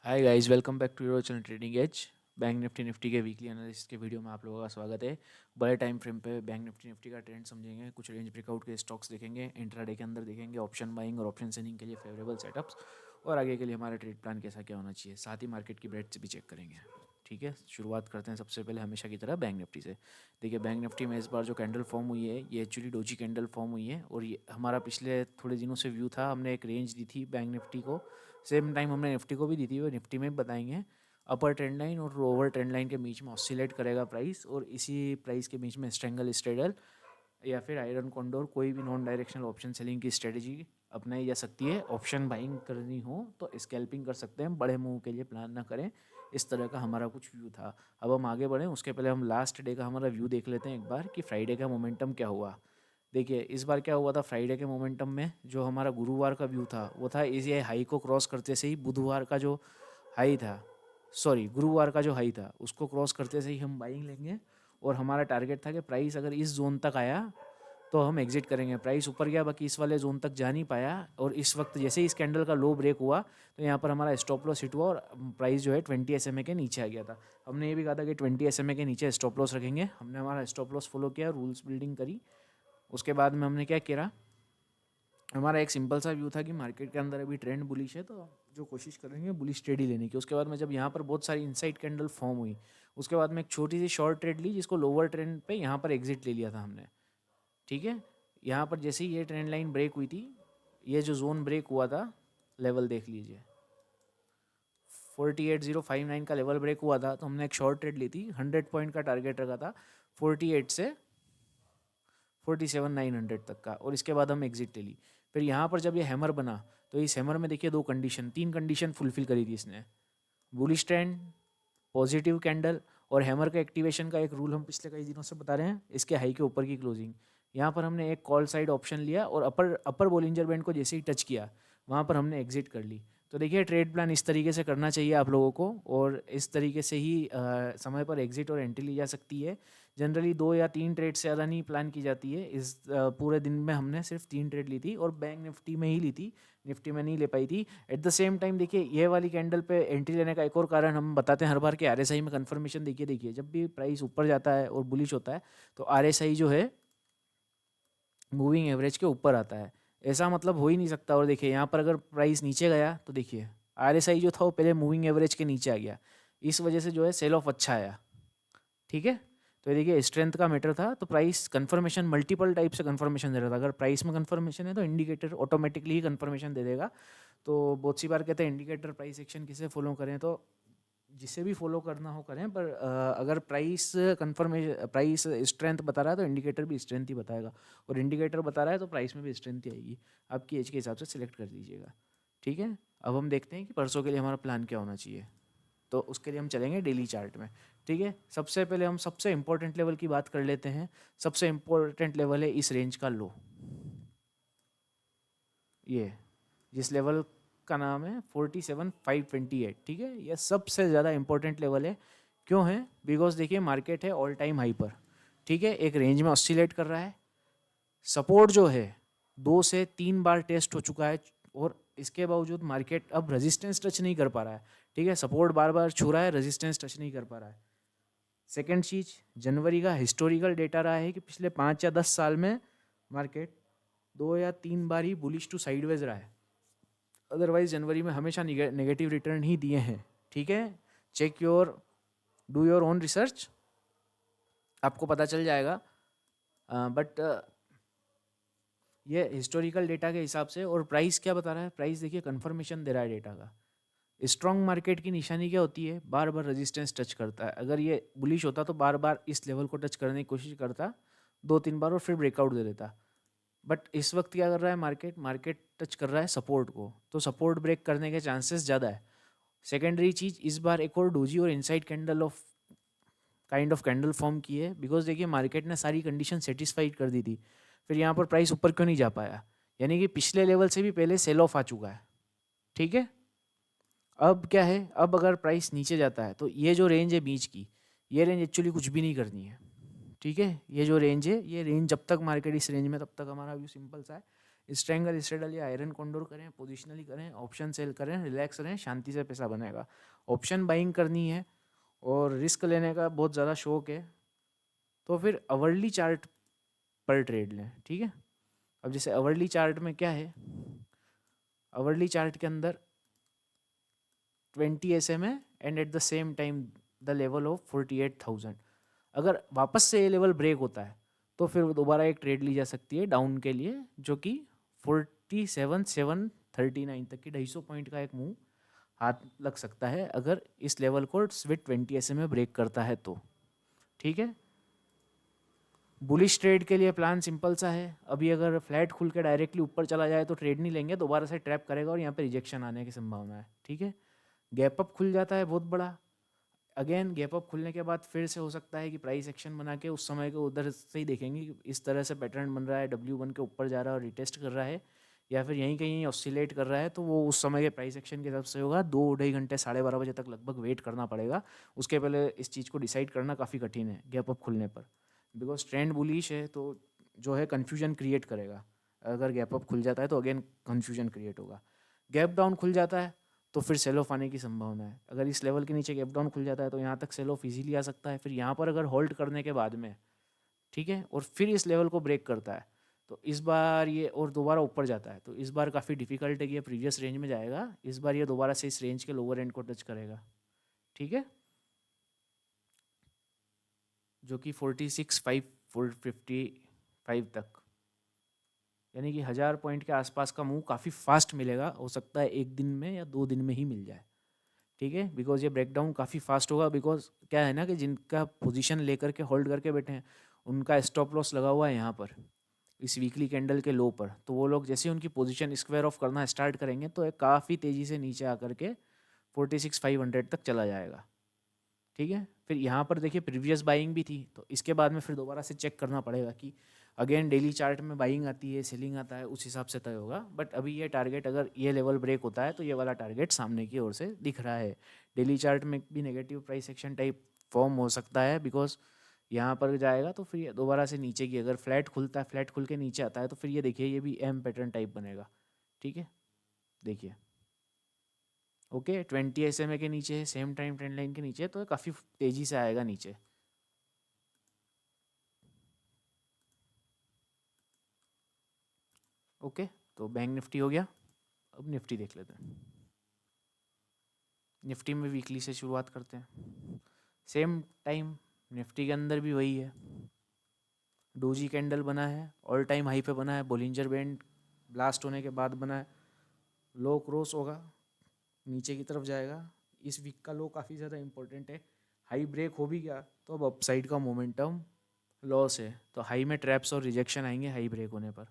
Hi guys, welcome back to your channel trading edge. Bank Nifty के weekly analysis के video में आप लोगों का स्वागत है। बड़े टाइम फ्रेम पे बैंक निफ्टी का ट्रेंड समझेंगे, कुछ रेंज ब्रेकआउट के स्टॉक्स देखेंगे, इंट्राडे के अंदर देखेंगे ऑप्शन बाइंग और ऑप्शन सेलिंग के लिए फेवरेबल सेटअप्स और आगे के लिए हमारा ट्रेड प्लान कैसा क्या होना चाहिए। साथ ही मार्केट की ब्रेड्स भी चेक करेंगे। ठीक है, शुरुआत करते हैं सबसे पहले हमेशा की तरह बैंक निफ्टी से। देखिए, बैंक निफ्टी में इस बार जो कैंडल फॉर्म हुई है ये एक्चुअली डोजी कैंडल फॉर्म हुई है और ये हमारा पिछले थोड़े दिनों से व्यू था। हमने एक रेंज दी थी बैंक निफ्टी को, सेम टाइम हमने निफ्टी को भी दी थी और निफ्टी में बताएंगे अपर ट्रेंड लाइन और लोअर ट्रेंड लाइन के बीच में ऑसिलेट करेगा प्राइस और इसी प्राइस के बीच में स्ट्रेंगल स्ट्रेडल या फिर आयरन कॉन्डोर कोई भी नॉन डायरेक्शनल ऑप्शन सेलिंग की स्ट्रेटजी अपनाई जा सकती है। ऑप्शन बाइंग करनी हो तो स्कैल्पिंग कर सकते हैं, बड़े मूव के लिए प्लान ना करें। इस तरह का हमारा कुछ व्यू था। अब हम आगे बढ़ें उसके पहले हम लास्ट डे का हमारा व्यू देख लेते हैं एक बार कि फ्राइडे का मोमेंटम क्या हुआ। देखिए, इस बार क्या हुआ था फ्राइडे के मोमेंटम में, जो हमारा गुरुवार का व्यू था वो था इसी हाई को क्रॉस करते से ही बुधवार का जो हाई था, सॉरी गुरुवार का जो हाई था उसको क्रॉस करते से ही हम बाइंग लेंगे और हमारा टारगेट था कि प्राइस अगर इस जोन तक आया तो हम एग्जिट करेंगे। प्राइस ऊपर गया, बाकी इस वाले जोन तक जा नहीं पाया और इस वक्त जैसे ही इस कैंडल का लो ब्रेक हुआ तो यहाँ पर हमारा स्टॉप लॉस हिट हुआ और प्राइस जो है 20 SMA के नीचे आ गया था। हमने ये भी कहा था कि 20 SMA के नीचे स्टॉप लॉस रखेंगे। हमने हमारा स्टॉप लॉस फॉलो किया, रूल्स बिल्डिंग करी। उसके बाद में हमने क्या किया, हमारा एक सिंपल सा व्यू था कि मार्केट के अंदर अभी ट्रेंड बुलिश है तो जो कोशिश करेंगे बुलिश ट्रेड ही लेने की। उसके बाद में जब यहाँ पर बहुत सारी इनसाइड कैंडल फॉर्म हुई, उसके बाद में एक छोटी सी शॉर्ट ट्रेड ली जिसको लोअर ट्रेंड पे यहाँ पर एग्जिट ले लिया था हमने। ठीक है, यहाँ पर जैसे ही ये ट्रेंड लाइन ब्रेक हुई थी, ये जो जोन ब्रेक हुआ था, लेवल देख लीजिए 48,059 का लेवल ब्रेक हुआ था तो हमने एक शॉर्ट ट्रेड ली थी। 100 पॉइंट का टारगेट रखा था 48 से 47,900 तक का और इसके बाद हम एग्जिट ले ली। फिर यहाँ पर जब ये हैमर बना तो इस हैमर में देखिए तीन कंडीशन फुलफिल करी थी इसने। बुलिश ट्रेंड, पॉजिटिव कैंडल और हैमर का एक्टिवेशन का एक रूल हम पिछले कई दिनों से बता रहे हैं, इसके हाई के ऊपर की क्लोजिंग। यहाँ पर हमने एक कॉल साइड ऑप्शन लिया और अपर बोलिंजर बैंड को जैसे ही टच किया वहाँ पर हमने एग्जिट कर ली। तो देखिए, ट्रेड प्लान इस तरीके से करना चाहिए आप लोगों को और इस तरीके से ही समय पर एग्जिट और एंट्री ली जा सकती है। जनरली 2 या 3 ट्रेड से ज़्यादा नहीं प्लान की जाती है। इस पूरे दिन में हमने सिर्फ 3 ट्रेड ली थी और बैंक निफ्टी में ही ली थी, निफ्टी में नहीं ले पाई थी। एट द सेम टाइम देखिए, ये वाली कैंडल पे एंट्री लेने का एक और कारण हम बताते हैं हर बार के RSI में कंफर्मेशन। देखिए जब भी प्राइस ऊपर जाता है और बुलिश होता है तो RSI जो है मूविंग एवरेज के ऊपर आता है। ऐसा मतलब हो ही नहीं सकता। और देखिए यहाँ पर अगर प्राइस नीचे गया तो देखिए RSI जो था वो पहले मूविंग एवरेज के नीचे आ गया, इस वजह से जो है सेल ऑफ अच्छा आया। ठीक है, तो ये देखिए स्ट्रेंथ का मैटर था। तो प्राइस कंफर्मेशन मल्टीपल टाइप से कंफर्मेशन दे रहा था। अगर प्राइस में कंफर्मेशन है तो इंडिकेटर ऑटोमेटिकली ही कंफर्मेशन दे देगा। तो बहुत सी बार कहते हैं इंडिकेटर प्राइस एक्शन किसे फॉलो करें, तो जिसे भी फॉलो करना हो करें, पर अगर प्राइस स्ट्रेंथ बता रहा है तो इंडिकेटर भी स्ट्रेंथ ही बताएगा और इंडिकेटर बता रहा है तो प्राइस में भी स्ट्रेंथ ही आएगी। आपकी एज के हिसाब से सिलेक्ट कर लीजिएगा। ठीक है, अब हम देखते हैं कि परसों के लिए हमारा प्लान क्या होना चाहिए। तो उसके लिए हम चलेंगे डेली चार्ट में। ठीक है, सबसे पहले हम सबसे इंपॉर्टेंट लेवल की बात कर लेते हैं। सबसे इंपॉर्टेंट लेवल है इस रेंज का लो, ये जिस लेवल का नाम है 47,528। ठीक है, यह सबसे ज़्यादा इंपॉर्टेंट लेवल है। क्यों है? बिकॉज देखिए मार्केट है ऑल टाइम हाई पर। ठीक है, एक रेंज में ऑसिलेट कर रहा है। सपोर्ट जो है 2 से 3 बार टेस्ट हो चुका है और इसके बावजूद मार्केट अब रेजिस्टेंस टच नहीं कर पा रहा है। ठीक है, सपोर्ट बार बार छू रहा है, रेजिस्टेंस टच नहीं कर पा रहा है। सेकेंड चीज, जनवरी का हिस्टोरिकल डेटा रहा है कि पिछले 5 या 10 साल में मार्केट 2 या 3 बार ही बुलिश टू साइडवेज रहा है। अदरवाइज जनवरी में हमेशा नेगेटिव रिटर्न ही दिए हैं। ठीक है, डू योर ओन रिसर्च, आपको पता चल जाएगा। बट ये हिस्टोरिकल डेटा के हिसाब से। और प्राइस क्या बता रहा है? प्राइस देखिए कंफर्मेशन दे रहा है डेटा का। स्ट्रॉन्ग मार्केट की निशानी क्या होती है? बार बार रेजिस्टेंस टच करता है। अगर ये बुलिश होता तो बार बार इस लेवल को टच करने की कोशिश करता 2-3 बार और फिर ब्रेकआउट दे देता। बट इस वक्त क्या कर रहा है मार्केट टच कर रहा है सपोर्ट को, तो सपोर्ट ब्रेक करने के चांसेस ज़्यादा है। सेकेंडरी चीज, इस बार एक और डोजी और inside kind of candle form की है। बिकॉज देखिए मार्केट ने सारी कंडीशन सेटिस्फाइड कर दी थी, फिर यहाँ पर प्राइस ऊपर क्यों नहीं जा पाया? यानी कि पिछले लेवल से भी पहले सेल ऑफ आ चुका है। ठीक है, अब क्या है, अब अगर प्राइस नीचे जाता है तो ये जो रेंज है बीच की, ये रेंज एक्चुअली कुछ भी नहीं करनी है। ठीक है, ये जो रेंज है, ये रेंज जब तक मार्केट इस रेंज में, तब तक हमारा व्यू सिंपल सा है। स्ट्रेंगल, स्ट्रेडल या आयरन कॉन्डोर करें, पोजिशनली करें, ऑप्शन सेल करें, रिलैक्स रहें, शांति से पैसा बनेगा। ऑप्शन बाइंग करनी है और रिस्क लेने का बहुत ज़्यादा शौक है तो फिर आवरली चार्ट पर ट्रेड लें, ठीक है। अब जैसे आवरली चार्ट में क्या है, आवरली चार्ट के अंदर 20 SMA and at the same time the level of 48,000। अगर वापस से ये लेवल ब्रेक होता है तो फिर दोबारा एक ट्रेड ली जा सकती है डाउन के लिए, जो कि 47,739 तक की 250 पॉइंट का एक मूव हाथ लग सकता है अगर इस लेवल को स्विट 20 SMA ब्रेक करता है तो, ठीक है। बुलिश ट्रेड के लिए प्लान सिंपल सा है, अभी अगर फ्लैट खुल के डायरेक्टली ऊपर चला जाए तो ट्रेड नहीं लेंगे, दोबारा से ट्रैप करेगा और यहाँ पे रिजेक्शन आने की संभावना है, ठीक है। गैप अप खुल जाता है बहुत बड़ा, अगेन गैप अप खुलने के बाद फिर से हो सकता है कि प्राइस एक्शन बना के उस समय को उधर से ही देखेंगे कि इस तरह से पैटर्न बन रहा है, W1 के ऊपर जा रहा है और रिटेस्ट कर रहा है, या फिर यहीं कहीं ऑसिलेट कर रहा है, तो वो उस समय के प्राइस एक्शन के हिसाब से होगा। 2-2.5 घंटे 12:30 बजे तक लगभग वेट करना पड़ेगा, उसके पहले इस चीज़ को डिसाइड करना काफ़ी कठिन है गैप अप खुलने पर, बिकॉज ट्रेंड बुलिश है तो जो है कन्फ्यूजन क्रिएट करेगा। अगर गैप अप खुल जाता है तो अगेन कन्फ्यूजन क्रिएट होगा। गैप डाउन खुल जाता है तो फिर सेल ऑफ आने की संभावना है, अगर इस लेवल के नीचे गैप डाउन खुल जाता है तो यहाँ तक सेल ऑफ इजीली आ सकता है। फिर यहाँ पर अगर होल्ड करने के बाद में, ठीक है, और फिर इस लेवल को ब्रेक करता है तो इस बार ये और दोबारा ऊपर जाता है तो इस बार काफ़ी डिफिकल्ट है कि ये प्रीवियस रेंज में जाएगा, इस बार ये दोबारा से इस रेंज के लोअर एंड को टच करेगा, ठीक है, जो कि 46,555 तक, यानी कि 1000 पॉइंट के आसपास का मूव काफ़ी फास्ट मिलेगा, हो सकता है 1 दिन में या 2 दिन में ही मिल जाए, ठीक है। बिकॉज ये ब्रेकडाउन काफ़ी फास्ट होगा, बिकॉज क्या है ना कि जिनका पोजीशन लेकर के होल्ड करके बैठे हैं उनका स्टॉप लॉस लगा हुआ है यहाँ पर इस वीकली कैंडल के लो पर, तो वो लोग जैसे उनकी पोजीशन स्क्वायर ऑफ करना स्टार्ट करेंगे तो काफ़ी तेज़ी से नीचे आकर के 46,500 तक चला जाएगा, ठीक है। फिर यहाँ पर देखिए प्रीवियस बाइंग भी थी तो इसके बाद में फिर दोबारा से चेक करना पड़ेगा कि अगेन डेली चार्ट में बाइंग आती है, सेलिंग आता है, उस हिसाब से तय होगा। बट अभी ये टारगेट अगर ये लेवल ब्रेक होता है तो ये वाला टारगेट सामने की ओर से दिख रहा है। डेली चार्ट में भी negative price action type form हो सकता है, बिकॉज यहाँ पर जाएगा तो फिर ये दोबारा से नीचे की, अगर फ्लैट खुलता है, फ्लैट खुल के नीचे आता है तो फिर ये देखिए ये भी एम पैटर्न टाइप बनेगा, ठीक है, देखिए ओके 20 SMA के नीचे है, सेम टाइम ट्रेंड लाइन के नीचे है, तो काफ़ी तेज़ी से आएगा नीचे। ओके तो बैंक निफ्टी हो गया, अब निफ्टी देख लेते हैं। निफ्टी में वीकली से शुरुआत करते हैं, सेम टाइम निफ्टी के अंदर भी वही है, डोजी कैंडल बना है, ऑल टाइम हाई पे बना है, बोलिंजर बैंड ब्लास्ट होने के बाद बना है, लो क्रॉस होगा, नीचे की तरफ जाएगा। इस वीक का लो काफ़ी ज़्यादा इंपॉर्टेंट है, हाई ब्रेक हो भी गया तो अब अपसाइड का मोमेंटम लॉस है, तो हाई में ट्रैप्स और रिजेक्शन आएंगे हाई ब्रेक होने पर,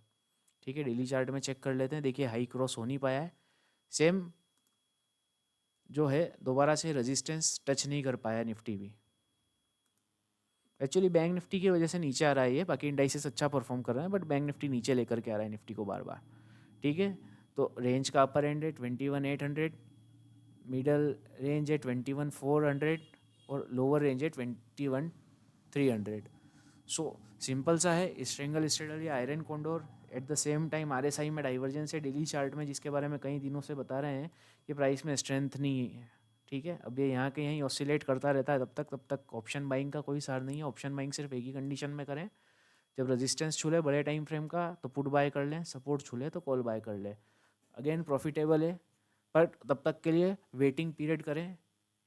ठीक है। डेली चार्ट में चेक कर लेते हैं, देखिए हाई क्रॉस हो नहीं पाया है, सेम जो है दोबारा से रेजिस्टेंस टच नहीं कर पाया निफ्टी भी। एक्चुअली बैंक निफ्टी की वजह से नीचे आ रहा है ये, बाकी इंडाइसेस अच्छा परफॉर्म कर रहे हैं बट बैंक निफ्टी नीचे लेकर के आ रहा है निफ्टी को बार बार, ठीक है। तो रेंज का अपर एंड है 21,800, मिडल रेंज है 21,400 और लोअर रेंज है 21,300। सो सिंपल सा है, स्ट्रेंगल, स्ट्रेडल या iron condor, at the same time RSI में डाइवर्जेंस है डेली चार्ट में, जिसके बारे में कई दिनों से बता रहे हैं कि प्राइस में स्ट्रेंथ नहीं है, ठीक है। अब ये यहाँ के यहीं ऑसिलेट करता रहता है तब तक ऑप्शन बाइंग का कोई सार नहीं है। ऑप्शन बाइंग सिर्फ एक ही कंडीशन में करें, जब रेजिस्टेंस छूले बड़े टाइम फ्रेम का तो पुट बाय कर लें, सपोर्ट छूले तो कॉल बाय कर लें, अगेन प्रॉफिटेबल है पर तब तक के लिए वेटिंग पीरियड करें,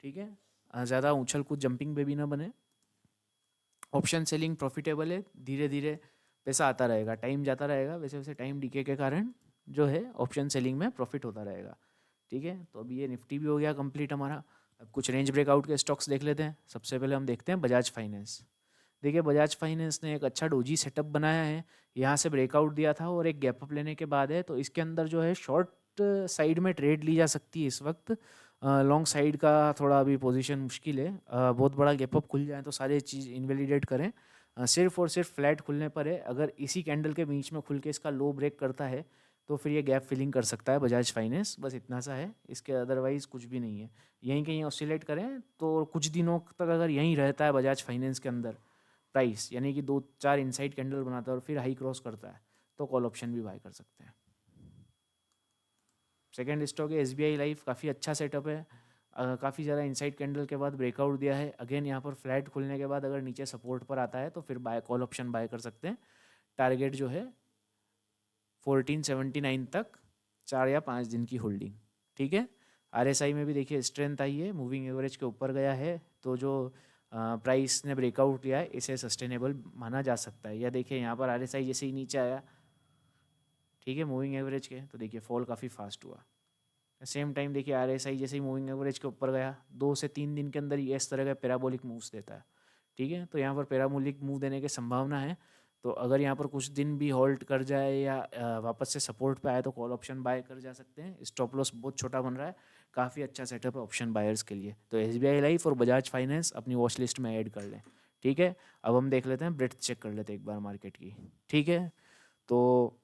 ठीक है, ज़्यादा उछल कूद जंपिंग पे भी ना बने। ऑप्शन सेलिंग प्रॉफिटेबल है, धीरे धीरे पैसा आता रहेगा, टाइम जाता रहेगा, वैसे वैसे टाइम डीके के कारण जो है ऑप्शन सेलिंग में प्रॉफिट होता रहेगा, ठीक है। तो अभी ये निफ्टी भी हो गया कंप्लीट हमारा। अब कुछ रेंज ब्रेकआउट के स्टॉक्स देख लेते हैं। सबसे पहले हम देखते हैं बजाज फाइनेंस। देखिए बजाज फाइनेंस ने एक अच्छा डोजी सेटअप बनाया है, यहाँ से ब्रेकआउट दिया था और एक गैप अप लेने के बाद है, तो इसके अंदर जो है शॉर्ट साइड में ट्रेड ली जा सकती है इस वक्त। लॉन्ग साइड का थोड़ा अभी पोजीशन मुश्किल है, बहुत बड़ा गैप अप खुल जाए तो सारी चीज़ इनवैलिडेट करें। सिर्फ और सिर्फ फ्लैट खुलने पर है, अगर इसी कैंडल के बीच में खुल के इसका लो ब्रेक करता है तो फिर ये गैप फिलिंग कर सकता है बजाज फाइनेंस, बस इतना सा है, इसके अदरवाइज़ कुछ भी नहीं है। यहीं कहीं ऑसिलेट करें तो कुछ दिनों तक अगर यहीं रहता है बजाज फाइनेंस के अंदर प्राइस, यानी कि 2-4 इनसाइड कैंडल बनाता है और फिर हाई क्रॉस करता है तो कॉल ऑप्शन भी बाय कर सकते हैं। सेकंड स्टॉक है SBI लाइफ, काफ़ी अच्छा सेटअप है, काफ़ी ज़्यादा इनसाइड कैंडल के बाद ब्रेकआउट दिया है। अगेन यहाँ पर फ्लैट खुलने के बाद अगर नीचे सपोर्ट पर आता है तो फिर बाय कॉल ऑप्शन बाय कर सकते हैं। टारगेट जो है 1479 तक 4 या 5 दिन की होल्डिंग। ठीक है, RSI में भी देखिए स्ट्रेंथ आई है, मूविंग एवरेज के ऊपर गया है, तो जो प्राइस ने ब्रेकआउट लिया है इसे सस्टेनेबल माना जा सकता है। या देखिए यहाँ पर RSI जैसे ही नीचे आया, ठीक है, मूविंग एवरेज के, तो देखिए फॉल काफ़ी फास्ट हुआ। सेम टाइम देखिए RSI जैसे ही मूविंग एवरेज के ऊपर गया, 2 से 3 दिन के अंदर ये इस तरह का पैराबोलिक मूव्स देता है। ठीक है, तो यहाँ पर पैराबोलिक मूव देने की संभावना है। तो अगर यहाँ पर कुछ दिन भी होल्ड कर जाए या वापस से सपोर्ट पे आए तो कॉल ऑप्शन बाय कर जा सकते हैं। स्टॉप लॉस बहुत छोटा बन रहा है, काफ़ी अच्छा सेटअप है ऑप्शन बायर्स के लिए। तो SBI लाइफ और बजाज फाइनेंस अपनी वॉच लिस्ट में ऐड कर लें। ठीक है, अब हम देख लेते हैं, ब्रेथ चेक कर लेते हैं एक बार मार्केट की। ठीक है, तो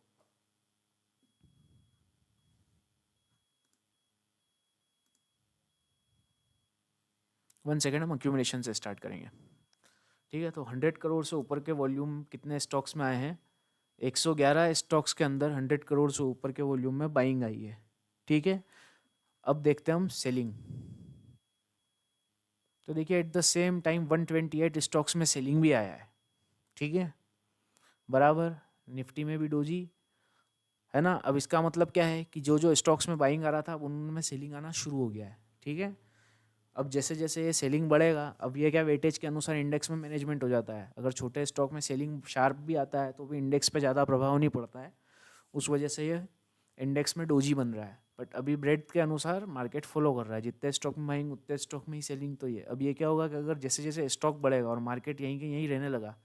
1 सेकेंड, हम अक्यूमुलेशन से स्टार्ट करेंगे। ठीक है, तो 100 करोड़ से ऊपर के वॉल्यूम कितने स्टॉक्स में आए हैं? 111 स्टॉक्स के अंदर 100 करोड़ से ऊपर के वॉल्यूम में बाइंग आई है। ठीक है, अब देखते हैं हम सेलिंग। तो देखिए at the same time 128 stocks में सेलिंग भी आया है। ठीक है, बराबर निफ्टी में भी डोजी है ना। अब इसका मतलब क्या है कि जो जो स्टॉक्स में बाइंग आ रहा था उनमें सेलिंग आना शुरू हो गया है। ठीक है, अब जैसे जैसे ये सेलिंग बढ़ेगा, अब ये क्या वेटेज के अनुसार इंडेक्स में मैनेजमेंट हो जाता है। अगर छोटे स्टॉक में सेलिंग शार्प भी आता है तो भी इंडेक्स पे ज़्यादा प्रभाव नहीं पड़ता है, उस वजह से ये इंडेक्स में डोजी बन रहा है। बट अभी ब्रेड के अनुसार मार्केट फॉलो कर रहा है, जितने स्टॉक में बाइंग उतने स्टॉक में ही सेलिंग। तो ये अब ये क्या होगा कि अगर जैसे जैसे स्टॉक बढ़ेगा और मार्केट यहीं के यहीं रहने लगा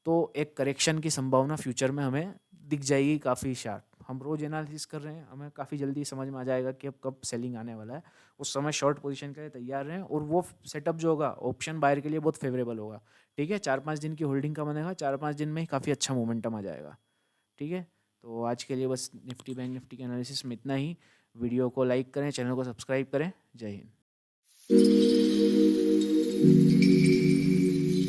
तो एक करेक्शन की संभावना फ्यूचर में हमें दिख जाएगी काफ़ी शार्प। हम रोज एनालिसिस कर रहे हैं, हमें काफ़ी जल्दी समझ में आ जाएगा कि अब कब सेलिंग आने वाला है। उस समय शॉर्ट पोजीशन के लिए तैयार रहें, और वो सेटअप जो होगा ऑप्शन बायर के लिए बहुत फेवरेबल होगा। ठीक है, 4-5 दिन की होल्डिंग का बनेगा, 4-5 दिन में ही काफ़ी अच्छा मोमेंटम आ जाएगा। ठीक है, तो आज के लिए बस निफ्टी बैंक निफ्टी के एनालिसिस में इतना ही। वीडियो को लाइक करें, चैनल को सब्सक्राइब करें। जय हिंद।